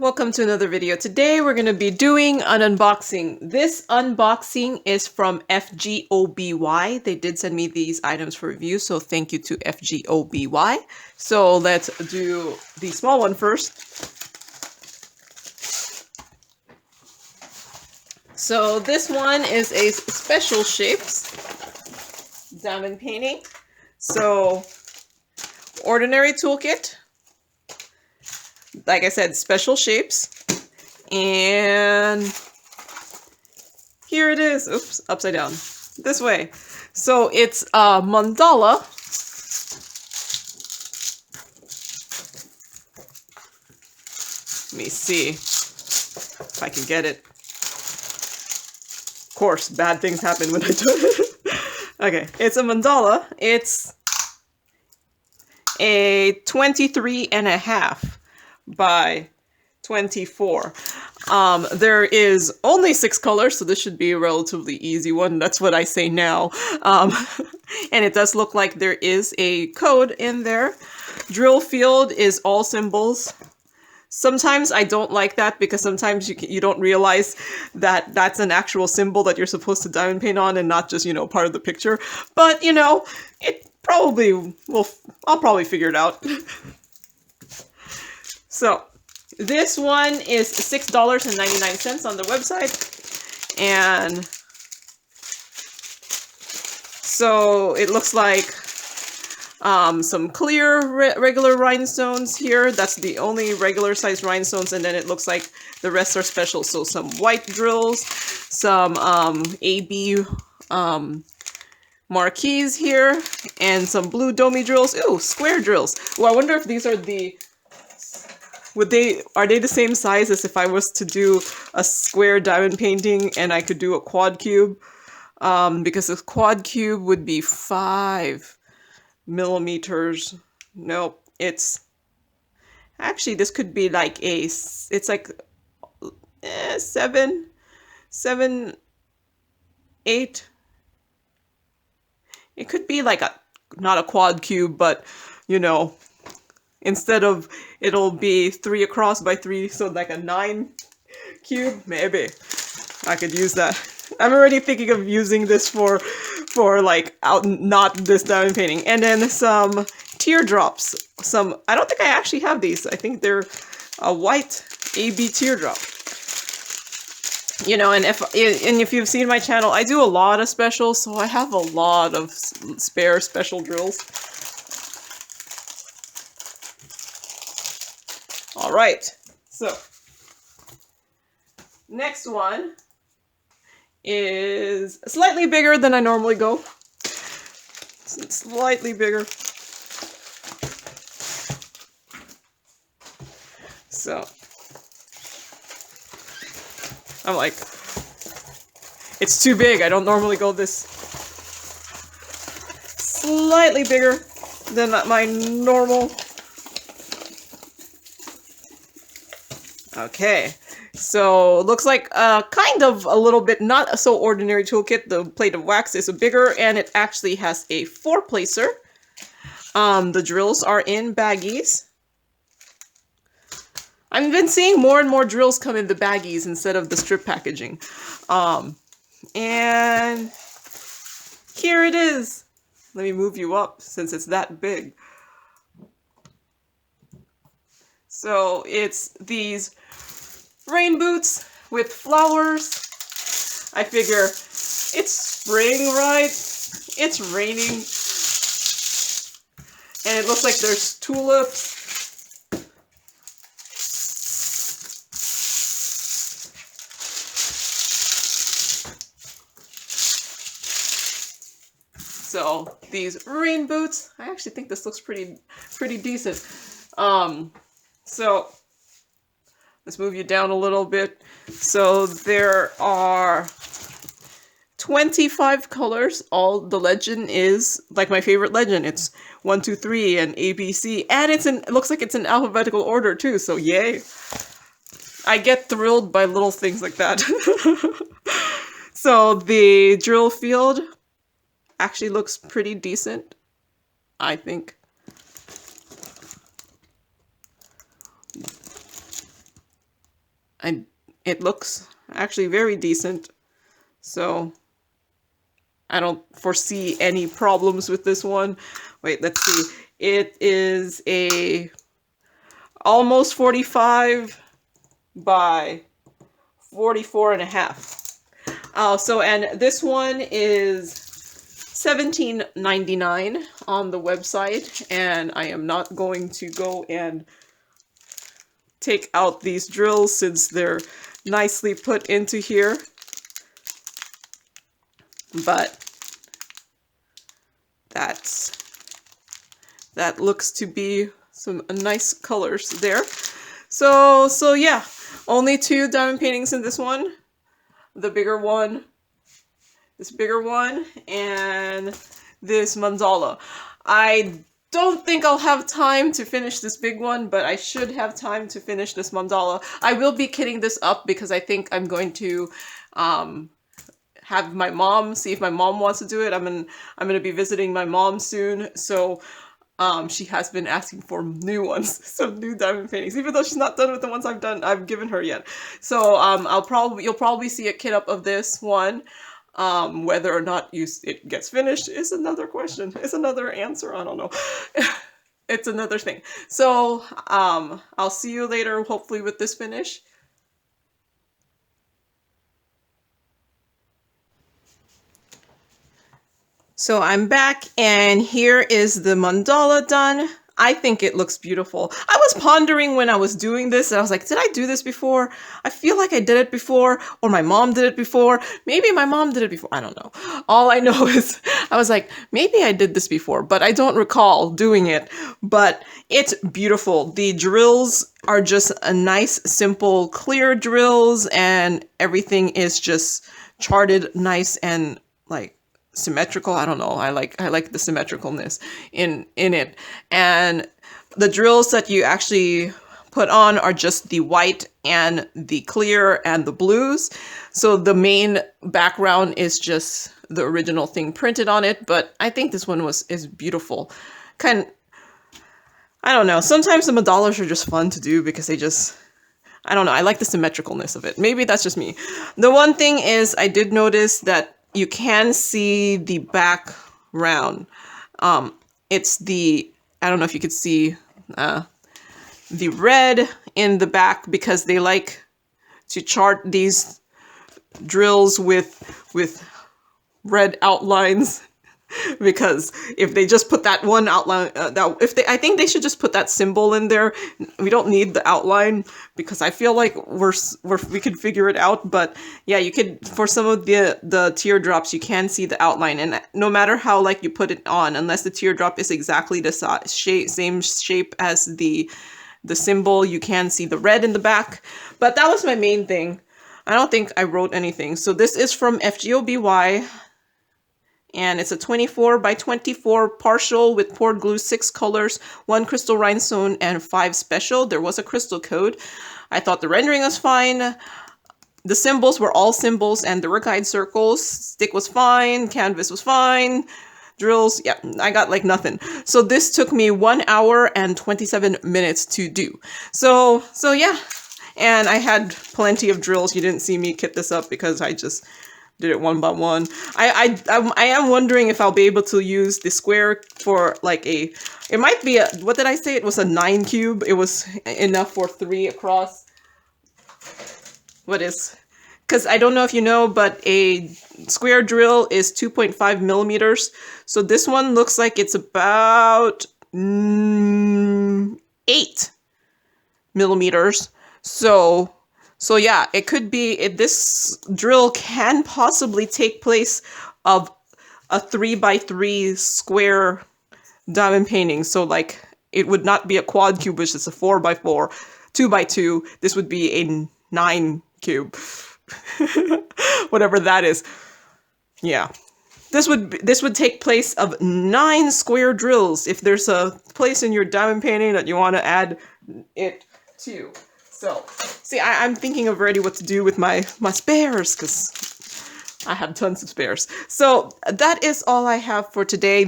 welcome to another video. Today we're going to be doing an unboxing. This unboxing is from FGOBY. They did send me these items for review, so thank you to FGOBY. So let's do the small one first. So this one is a special shapes diamond painting. So ordinary toolkit. Like I said, special shapes. And here it is. Oops, upside down. This way. So it's a mandala. Let me see if I can get it. Of course, bad things happen when I do it. Okay, it's a mandala. It's a 23.5 by 24. There is only 6 colors, so this should be a relatively easy one. That's what I say now. And it does look like there is a code in there. Drill field is all symbols. Sometimes I don't like that because sometimes you don't realize that that's an actual symbol that you're supposed to diamond paint on and not just, part of the picture. But, it probably will, I'll probably figure it out. So, this one is $6.99 on the website, and so it looks like some clear regular rhinestones here. That's the only regular size rhinestones, and then it looks like the rest are special. So some white drills, some AB marquees here, and some blue domi drills. Ooh, square drills. Oh, I wonder if these are the... Are they the same size as if I was to do a square diamond painting and I could do a quad cube? Because a quad cube would be 5 millimeters. Nope, it's... Actually, this could be like it's like 7, 8. It could be like not a quad cube, but, instead of, it'll be 3 across by 3, so like a 9 cube, maybe. I could use that. I'm already thinking of using this for like, not this diamond painting. And then some teardrops. I don't think I actually have these. I think they're a white AB teardrop. And if you've seen my channel, I do a lot of specials, so I have a lot of spare special drills. All right, so next one is slightly bigger than I normally go. It's slightly bigger. So I'm like, it's too big. I don't normally go this. Slightly bigger than my normal. Okay, so looks like kind of a little bit not so ordinary toolkit. The plate of wax is bigger, and it actually has a 4-placer. The drills are in baggies. I've been seeing more and more drills come in the baggies instead of the strip packaging. And here it is. Let me move you up since it's that big. So it's these rain boots with flowers. I figure it's spring, right? It's raining. And it looks like there's tulips. So these rain boots, I actually think this looks pretty decent. So let's move you down a little bit. So there are 25 colors. All the legend is like my favorite legend. It's 1, 2, 3 and ABC, and it looks like it's in alphabetical order too. So yay! I get thrilled by little things like that. So the drill field actually looks pretty decent, I think. it looks actually very decent. So I don't foresee any problems with this one. Wait, let's see. It is a almost 45 by 44 and a half. And this one is $17.99 on the website, and I am not going to go and take out these drills since they're nicely put into here. But that looks to be some nice colors there. So yeah, only 2 diamond paintings in this one. The bigger one, this bigger one, and this mandala. I don't think I'll have time to finish this big one, but I should have time to finish this mandala. I will be kitting this up because I think I'm going to have my mom, see if my mom wants to do it. I'm gonna be visiting my mom soon, so she has been asking for new ones, some new diamond paintings, even though she's not done with the ones I've given her yet. So you'll probably see a kit up of this one. Whether or not it gets finished is another question. It's another answer. I don't know. It's another thing. So I'll see you later, hopefully with this finish. So I'm back, and here is the mandala done. I think it looks beautiful. I was pondering when I was doing this, and I was like, did I do this before? I feel like I did it before, or my mom did it before. Maybe my mom did it before. I don't know. All I know is I was like, maybe I did this before, but I don't recall doing it. But it's beautiful. The drills are just a nice, simple, clear drills, and everything is just charted nice and like symmetrical. I don't know. I like the symmetricalness in it. And the drills that you actually put on are just the white and the clear and the blues. So the main background is just the original thing printed on it, but I think this one is beautiful. I don't know. Sometimes the mandalas are just fun to do because they just, I don't know. I like the symmetricalness of it. Maybe that's just me. The one thing is I did notice that you can see the background. It's I don't know if you could see the red in the back because they like to chart these drills with red outlines. Because if they just put that one outline, I think they should just put that symbol in there. We don't need the outline because I feel like we could figure it out. But yeah, you could, for some of the teardrops, you can see the outline, and no matter how like you put it on, unless the teardrop is exactly the same shape as the symbol, you can see the red in the back. But that was my main thing. I don't think I wrote anything. So this is from FGOBY. And it's a 24 by 24 partial with poured glue, 6 colors, 1 crystal rhinestone, and 5 special. There was a crystal code. I thought the rendering was fine. The symbols were all symbols, and there were guide circles. Stick was fine. Canvas was fine. Drills, yeah, I got like nothing. So this took me 1 hour and 27 minutes to do. So yeah. And I had plenty of drills. You didn't see me kit this up because I just did it one by one. I am wondering if I'll be able to use the square for like it might be what did I say? It was a 9 cube. It was enough for 3 across. Because I don't know if you know, but a square drill is 2.5 millimeters. So this one looks like it's about 8 millimeters. So yeah, it could be, this drill can possibly take place of a 3x3 square diamond painting. So like, it would not be a quad cube, which is a 4x4, 2x2. This would be a 9 cube, whatever that is. Yeah, this would take place of 9 square drills if there's a place in your diamond painting that you want to add it to. So, see, I'm thinking of already what to do with my spares, because I have tons of spares. So that is all I have for today.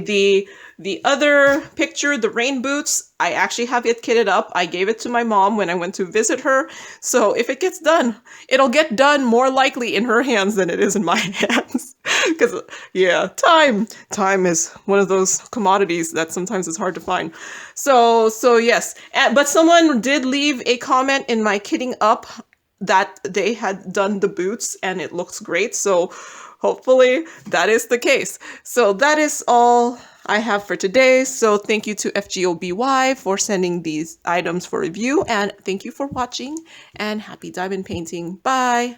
The other picture, the rain boots, I actually have it kitted up. I gave it to my mom when I went to visit her. So if it gets done, it'll get done more likely in her hands than it is in my hands. Because, yeah, time is one of those commodities that sometimes is hard to find. So yes. But someone did leave a comment in my kitting up that they had done the boots and it looks great. So hopefully that is the case. So that is all I have for today. So thank you to FGOBY for sending these items for review, and thank you for watching, and happy diamond painting. Bye.